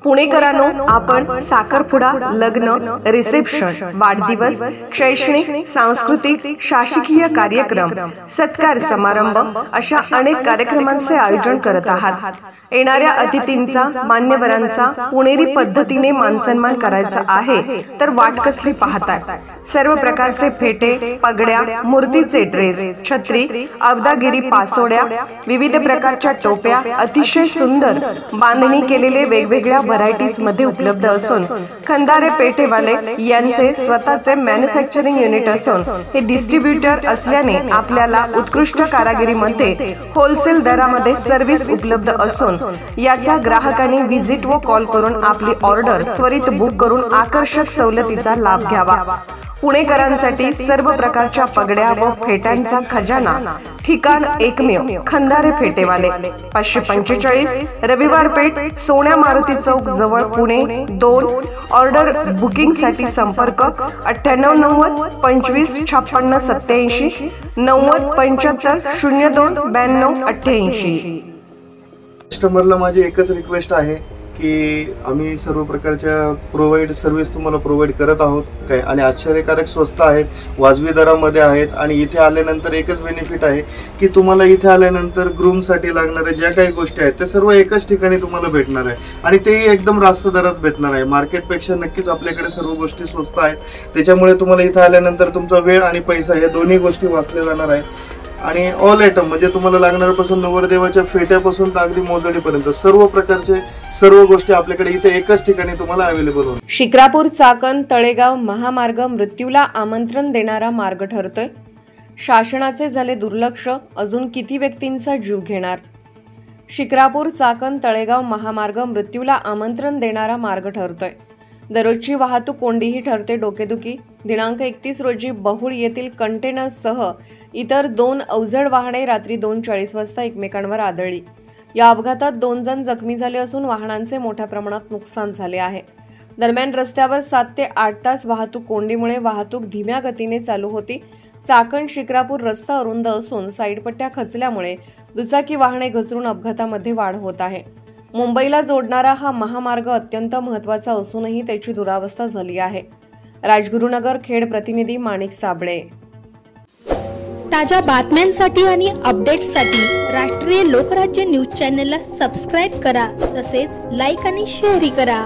पुणेकरांनो, आपण साखरपुडा, लग्न, रिसेप्शन, वाढदिवस, शैक्षणिक, सांस्कृतिक, शासकीय कार्यक्रम, सत्कार समारंभ अशा अनेक कार्यक्रमांचे आयोजन करत आहात। येणाऱ्या अतिथींचा, मान्यवरांचा पुणेरी पद्धतीने मानसन्मान करायचा आहे तर वाट कसली पाहताय? सर्व प्रकारचे फेटे, पगड्या, मूर्तीचे ड्रेस, छत्री, अवदागिरी पासोड्या, विविध प्रकारच्या टोप्या अतिशय सुंदर बांधणी केलेले वेगवेगळ्या व्हरायटीज मध्ये उपलब्ध असून खंदारे पेठेवाले यांचे स्वतःचे मॅन्युफॅक्चरिंग युनिट असून हे डिस्ट्रीब्युटर असल्याने आपल्याला उत्कृष्ट कारागिरीमध्ये होलसेल दरामध्ये सर्व्हिस उपलब्ध असून याचा ग्राहकांनी व्हिजिट व कॉल करून आपली ऑर्डर त्वरित बुक करून आकर्षक सवलतीचा लाभ घ्यावा। पुणेकरांसाठी सर्व प्रकारच्या पगड्या व फेट्यांचा खजाना, ठिकाण एकमेव खंदारे फेटेवाले, 545 रविवार पेठ, सोन्या मारुती चौक जवळ, पुणे 2। ऑर्डर बुकिंग साठी संपर्क 9890 25 56 87 90 75 02 92 88। कस्टमरला माझी एकच रिक्वेस्ट आहे की आम्ही सर्व प्रकारच्या सर्व्हिस तुम्हाला प्रोव्हाइड करत आहोत काय, आणि आश्चर्यकारक स्वस्त आहेत, वाजवी दरामध्ये आहेत। आणि इथे आल्यानंतर एकच बेनिफिट आहे की तुम्हाला इथे आल्यानंतर ग्रूमसाठी लागणाऱ्या ज्या काही गोष्टी आहेत त्या सर्व एकाच ठिकाणी तुम्हाला भेटणार आहे, आणि तेही एकदम रास्त दरात भेटणार आहे। मार्केटपेक्षा नक्कीच आपल्याकडे सर्व गोष्टी स्वस्त आहेत, त्याच्यामुळे तुम्हाला इथे आल्यानंतर तुमचा वेळ आणि पैसा या दोन्ही गोष्टी वाचल्या जाणार आहेत। आणि ऑल आयटम म्हणजे तुम्हाला लागणाऱ्यापासून नवरदेवाच्या फेट्यापासून तर अगदी मोजडीपर्यंत सर्व प्रकारचे सर्व गोष्टी आपल्याकडे इथे एकाच ठिकाणी तुम्हाला अवेलेबल होणार। शिक्रापूर चाकण तळेगाव महामार्ग मृत्यूला आमंत्रण देणारा मार्ग ठरतोय। शासनाचे झाले दुर्लक्ष, अजून किती व्यक्तींचा जीव घेणार? शिक्रापूर चाकण तळेगाव महामार्ग मृत्यूला आमंत्रण देणारा मार्ग ठरतोय। दररोजची वाहतूक कोंडीही ठरते डोकेदुखी। दिनांक 31 रोजी बहुळ येथील कंटेनरसह इतर 2 अवजड वाहने रात्री 2:40 वाजता एकमेकांवर आदळली। या अपघातात 2 जण जखमी झाले असून वाहनांचे मोठ्या प्रमाणात नुकसान झाले आहे। दरम्यान रस्त्यावर 7 ते 8 तास वाहतूक कोंडीमुळे वाहतूक धीम्या गतीने चालू होती। चाकण शिक्रापूर रस्ता अरुंद असून साईडपट्ट्या खचल्यामुळे दुचाकी वाहने घसरून अपघातामध्ये वाढ होत आहे। मुंबईला जोडणारा हा महामार्ग अत्यंत महत्त्वाचा असूनही त्याची दुरावस्था झाली आहे। राजगुरुनगर खेड प्रतिनिधी माणिक साबळे। ताज्या बातम्यांसाठी आणि अपडेट्ससाठी राष्ट्रीय लोकराज्य न्यूज चॅनलला सबस्क्राइब करा, तसेच लाईक आणि शेअर करा।